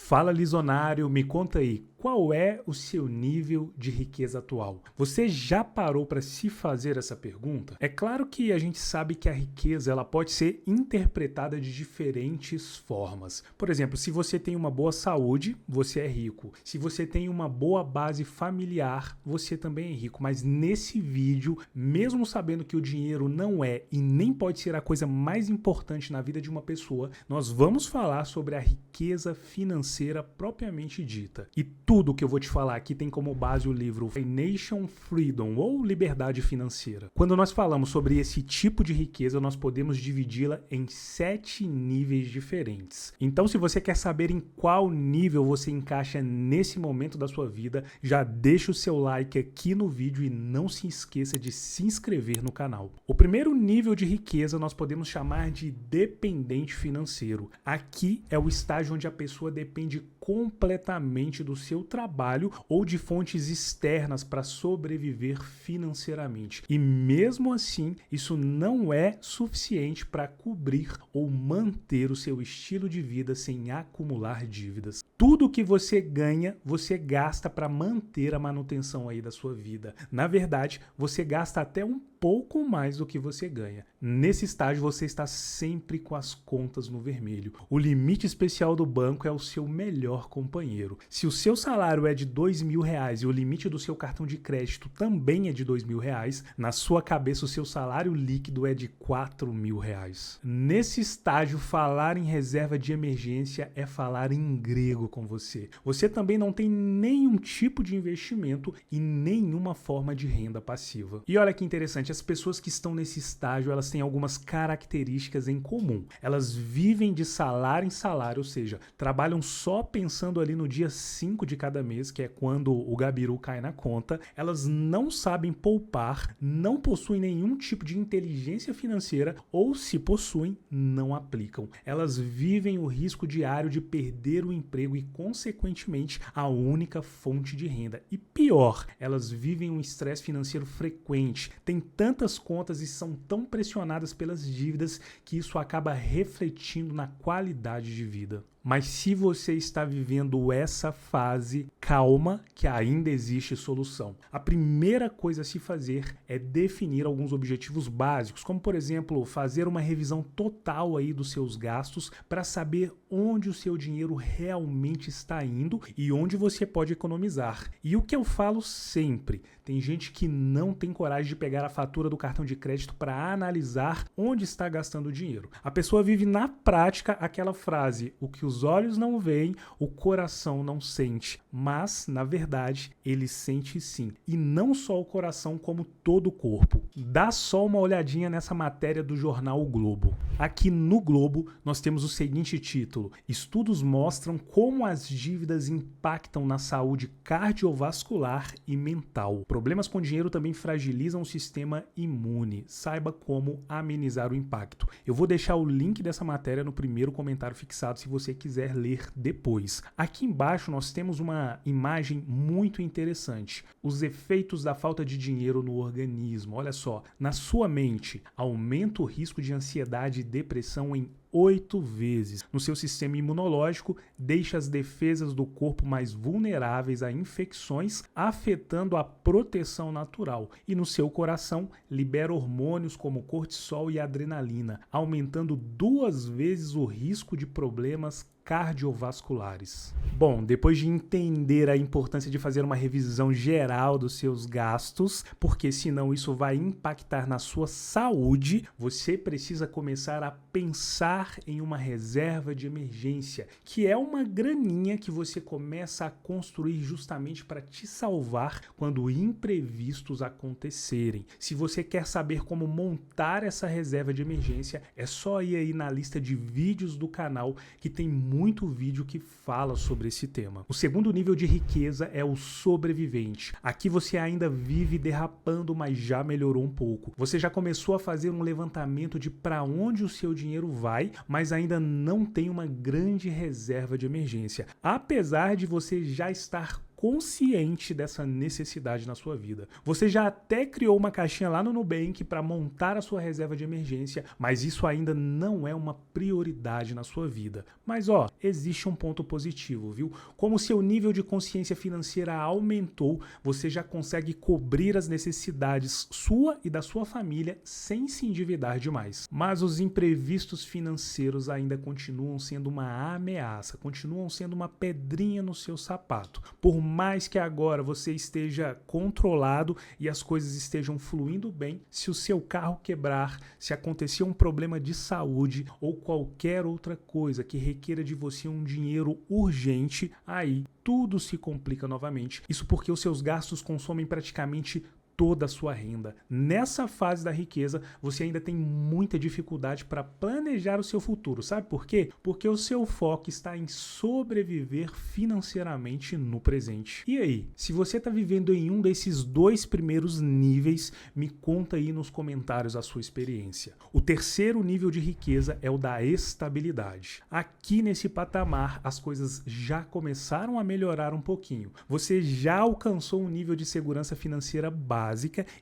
Fala, Lisonário, me conta aí, qual é o seu nível de riqueza atual? Você já parou para se fazer essa pergunta? É claro que a gente sabe que a riqueza ela pode ser interpretada de diferentes formas. Por exemplo, se você tem uma boa saúde, você é rico. Se você tem uma boa base familiar, você também é rico. Mas nesse vídeo, mesmo sabendo que o dinheiro não é e nem pode ser a coisa mais importante na vida de uma pessoa, nós vamos falar sobre a riqueza financeira propriamente dita. E tudo que eu vou te falar aqui tem como base o livro Financial Freedom, ou Liberdade Financeira. Quando nós falamos sobre esse tipo de riqueza, nós podemos dividi-la em 7 níveis diferentes. Então, se você quer saber em qual nível você encaixa nesse momento da sua vida, já deixa o seu like aqui no vídeo e não se esqueça de se inscrever no canal. O primeiro nível de riqueza nós podemos chamar de dependente financeiro. Aqui é o estágio onde a pessoa depende completamente do seu trabalho ou de fontes externas para sobreviver financeiramente. E mesmo assim, isso não é suficiente para cobrir ou manter o seu estilo de vida sem acumular dívidas. Tudo que você ganha, você gasta para manter a manutenção aí da sua vida. Na verdade, você gasta até um pouco mais do que você ganha. Nesse estágio, você está sempre com as contas no vermelho. O limite especial do banco é o seu melhor companheiro. Se o seu salário é de R$2.000 e o limite do seu cartão de crédito também é de R$2.000, na sua cabeça o seu salário líquido é de R$4.000. Nesse estágio, falar em reserva de emergência é falar em grego com você. Você também não tem nenhum tipo de investimento e nenhuma forma de renda passiva. E olha que interessante, as pessoas que estão nesse estágio, elas têm algumas características em comum. Elas vivem de salário em salário, ou seja, trabalham só pensando ali no dia 5 de cada mês, que é quando o gabiru cai na conta. Elas não sabem poupar, não possuem nenhum tipo de inteligência financeira ou, se possuem, não aplicam. Elas vivem o risco diário de perder o emprego e, consequentemente, a única fonte de renda. E pior, elas vivem um estresse financeiro frequente, têm tantas contas e são tão pressionadas pelas dívidas que isso acaba refletindo na qualidade de vida. Mas se você está vivendo essa fase, calma que ainda existe solução. A primeira coisa a se fazer é definir alguns objetivos básicos, como por exemplo, fazer uma revisão total aí dos seus gastos para saber onde o seu dinheiro realmente está indo e onde você pode economizar. E o que eu falo sempre, tem gente que não tem coragem de pegar a fatura do cartão de crédito para analisar onde está gastando o dinheiro. A pessoa vive na prática aquela frase, o que os olhos não veem, o coração não sente. Mas, na verdade, ele sente sim. E não só o coração, como todo o corpo. Dá só uma olhadinha nessa matéria do jornal O Globo. Aqui no Globo, nós temos o seguinte título: estudos mostram como as dívidas impactam na saúde cardiovascular e mental. Problemas com dinheiro também fragilizam o sistema imune. Saiba como amenizar o impacto. Eu vou deixar o link dessa matéria no primeiro comentário fixado se você quiser ler depois. Aqui embaixo nós temos uma imagem muito interessante. Os efeitos da falta de dinheiro no organismo. Olha só, na sua mente, aumenta o risco de ansiedade e depressão em 8 vezes. No seu sistema imunológico, deixa as defesas do corpo mais vulneráveis a infecções, afetando a proteção natural. E no seu coração, libera hormônios como cortisol e adrenalina, aumentando 2 vezes o risco de problemas cardiovasculares. Bom, depois de entender a importância de fazer uma revisão geral dos seus gastos, porque senão isso vai impactar na sua saúde, você precisa começar a pensar em uma reserva de emergência, que é uma graninha que você começa a construir justamente para te salvar quando imprevistos acontecerem. Se você quer saber como montar essa reserva de emergência, é só ir aí na lista de vídeos do canal que tem muito vídeo que fala sobre esse tema. O segundo nível de riqueza é o sobrevivente. Aqui você ainda vive derrapando, mas já melhorou um pouco. Você já começou a fazer um levantamento de para onde o seu dinheiro vai, mas ainda não tem uma grande reserva de emergência. Apesar de você já estar consciente dessa necessidade na sua vida. Você já até criou uma caixinha lá no Nubank para montar a sua reserva de emergência, mas isso ainda não é uma prioridade na sua vida. Mas existe um ponto positivo, viu? Como seu nível de consciência financeira aumentou, você já consegue cobrir as necessidades sua e da sua família sem se endividar demais. Mas os imprevistos financeiros ainda continuam sendo uma ameaça, continuam sendo uma pedrinha no seu sapato. Por mais que agora você esteja controlado e as coisas estejam fluindo bem, se o seu carro quebrar, se acontecer um problema de saúde ou qualquer outra coisa que requeira de você um dinheiro urgente, aí tudo se complica novamente. Isso porque os seus gastos consomem praticamente toda a sua renda. Nessa fase da riqueza, você ainda tem muita dificuldade para planejar o seu futuro. Sabe por quê? Porque o seu foco está em sobreviver financeiramente no presente. E aí, se você está vivendo em um desses dois primeiros níveis, me conta aí nos comentários a sua experiência. O terceiro nível de riqueza é o da estabilidade. Aqui nesse patamar, as coisas já começaram a melhorar um pouquinho. Você já alcançou um nível de segurança financeira básica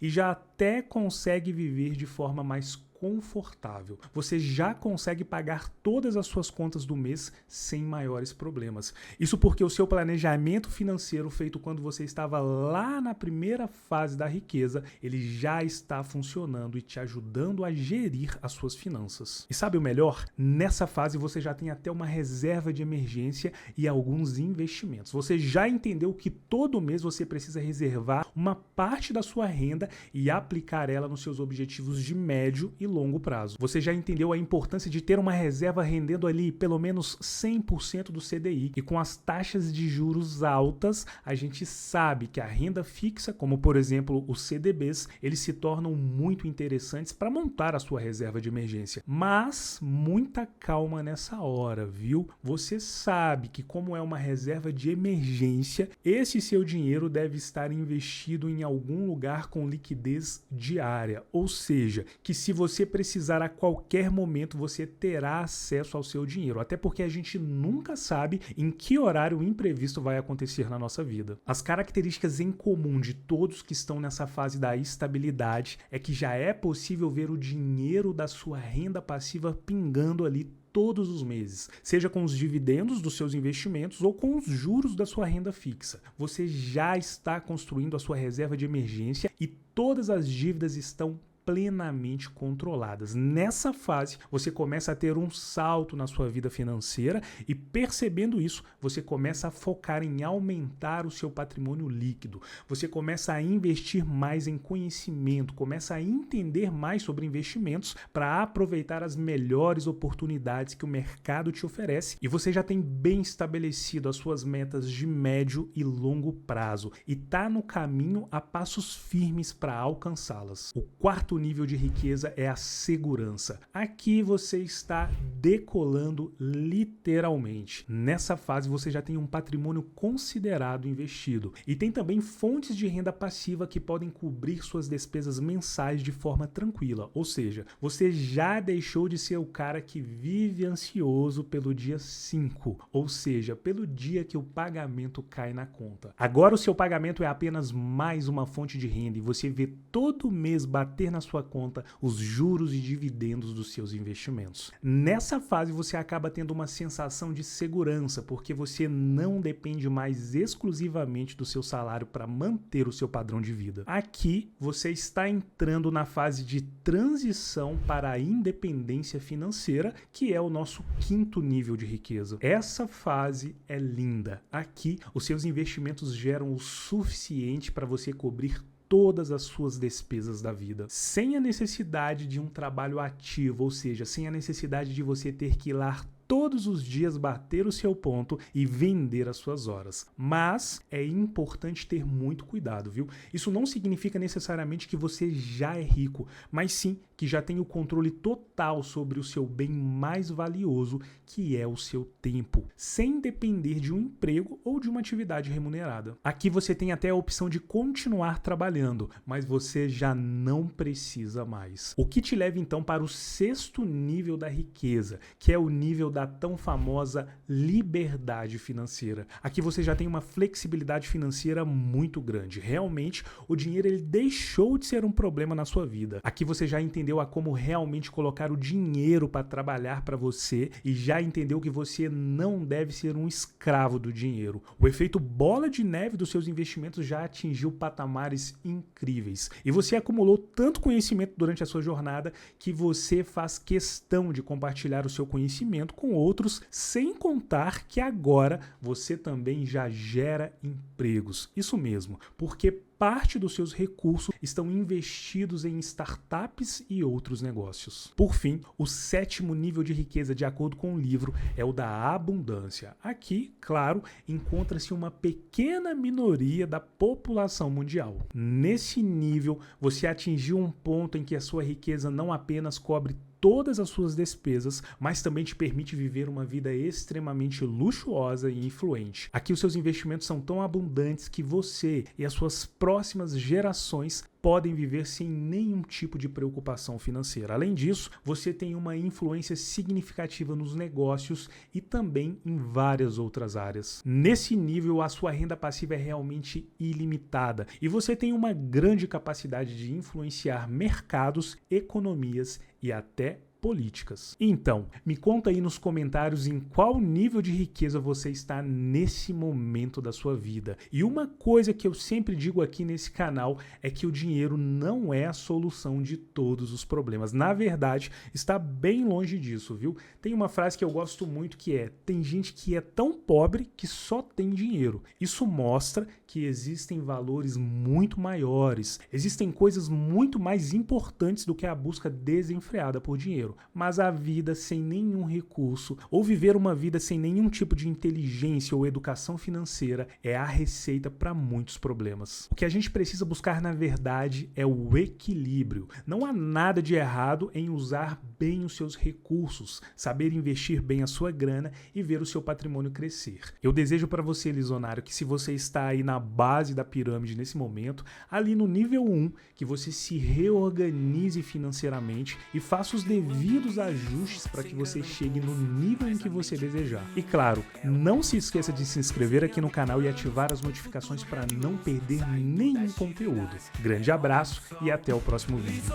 e já até consegue viver de forma mais confortável. Você já consegue pagar todas as suas contas do mês sem maiores problemas. Isso porque o seu planejamento financeiro feito quando você estava lá na primeira fase da riqueza, ele já está funcionando e te ajudando a gerir as suas finanças. E sabe o melhor? Nessa fase você já tem até uma reserva de emergência e alguns investimentos. Você já entendeu que todo mês você precisa reservar uma parte da sua renda e aplicar ela nos seus objetivos de médio e longo prazo. Você já entendeu a importância de ter uma reserva rendendo ali pelo menos 100% do CDI, e com as taxas de juros altas, a gente sabe que a renda fixa, como por exemplo os CDBs, eles se tornam muito interessantes para montar a sua reserva de emergência. Mas muita calma nessa hora, viu? Você sabe que como é uma reserva de emergência, esse seu dinheiro deve estar investido em algum lugar com liquidez diária, ou seja, que se você precisar a qualquer momento, você terá acesso ao seu dinheiro, até porque a gente nunca sabe em que horário o imprevisto vai acontecer na nossa vida. As características em comum de todos que estão nessa fase da estabilidade é que já é possível ver o dinheiro da sua renda passiva pingando ali todos os meses, seja com os dividendos dos seus investimentos ou com os juros da sua renda fixa. Você já está construindo a sua reserva de emergência e todas as dívidas estão plenamente controladas. Nessa fase, você começa a ter um salto na sua vida financeira e, percebendo isso, você começa a focar em aumentar o seu patrimônio líquido. Você começa a investir mais em conhecimento, começa a entender mais sobre investimentos para aproveitar as melhores oportunidades que o mercado te oferece, e você já tem bem estabelecido as suas metas de médio e longo prazo e está no caminho a passos firmes para alcançá-las. O quarto nível de riqueza é a segurança. Aqui você está decolando literalmente. Nessa fase você já tem um patrimônio considerado investido e tem também fontes de renda passiva que podem cobrir suas despesas mensais de forma tranquila. Ou seja, você já deixou de ser o cara que vive ansioso pelo dia 5, ou seja, pelo dia que o pagamento cai na conta. Agora o seu pagamento é apenas mais uma fonte de renda e você vê todo mês bater na sua conta os juros e dividendos dos seus investimentos. Nessa fase você acaba tendo uma sensação de segurança, porque você não depende mais exclusivamente do seu salário para manter o seu padrão de vida. Aqui você está entrando na fase de transição para a independência financeira, que é o nosso quinto nível de riqueza. Essa fase é linda. Aqui os seus investimentos geram o suficiente para você cobrir todas as suas despesas da vida, sem a necessidade de um trabalho ativo, ou seja, sem a necessidade de você ter que ir lá todos os dias bater o seu ponto e vender as suas horas. Mas é importante ter muito cuidado, viu? Isso não significa necessariamente que você já é rico, mas sim que já tem o controle total sobre o seu bem mais valioso, que é o seu tempo, sem depender de um emprego ou de uma atividade remunerada. Aqui você tem até a opção de continuar trabalhando, mas você já não precisa mais. O que te leva então para o sexto nível da riqueza, que é o nível da tão famosa liberdade financeira. Aqui você já tem uma flexibilidade financeira muito grande. Realmente, o dinheiro ele deixou de ser um problema na sua vida. Aqui você já entendeu a como realmente colocar o dinheiro para trabalhar para você e já entendeu que você não deve ser um escravo do dinheiro. O efeito bola de neve dos seus investimentos já atingiu patamares incríveis. E você acumulou tanto conhecimento durante a sua jornada que você faz questão de compartilhar o seu conhecimento com outros, sem contar que agora você também já gera empregos. Isso mesmo, porque parte dos seus recursos estão investidos em startups e outros negócios. Por fim, o 7º nível de riqueza, de acordo com o livro, é o da abundância. Aqui, claro, encontra-se uma pequena minoria da população mundial. Nesse nível, você atingiu um ponto em que a sua riqueza não apenas cobre todas as suas despesas, mas também te permite viver uma vida extremamente luxuosa e influente. Aqui os seus investimentos são tão abundantes que você e as suas próximas gerações podem viver sem nenhum tipo de preocupação financeira. Além disso, você tem uma influência significativa nos negócios e também em várias outras áreas. Nesse nível, a sua renda passiva é realmente ilimitada e você tem uma grande capacidade de influenciar mercados, economias e até políticas. Então, me conta aí nos comentários em qual nível de riqueza você está nesse momento da sua vida. E uma coisa que eu sempre digo aqui nesse canal é que o dinheiro não é a solução de todos os problemas. Na verdade, está bem longe disso, viu? Tem uma frase que eu gosto muito que é: tem gente que é tão pobre que só tem dinheiro. Isso mostra que existem valores muito maiores, existem coisas muito mais importantes do que a busca desenfreada por dinheiro. Mas a vida sem nenhum recurso ou viver uma vida sem nenhum tipo de inteligência ou educação financeira é a receita para muitos problemas. O que a gente precisa buscar, na verdade, é o equilíbrio. Não há nada de errado em usar bem os seus recursos, saber investir bem a sua grana e ver o seu patrimônio crescer. Eu desejo para você, Lizonário, que se você está aí na base da pirâmide nesse momento, ali no nível 1, que você se reorganize financeiramente e faça os devidos ajustes para que você chegue no nível em que você desejar. E claro, não se esqueça de se inscrever aqui no canal e ativar as notificações para não perder nenhum conteúdo. Grande abraço e até o próximo vídeo.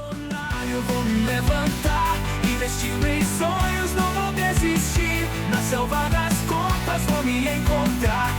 Eu vou me levantar, investir em sonhos, não vou desistir. Na selva das contas vou me encontrar.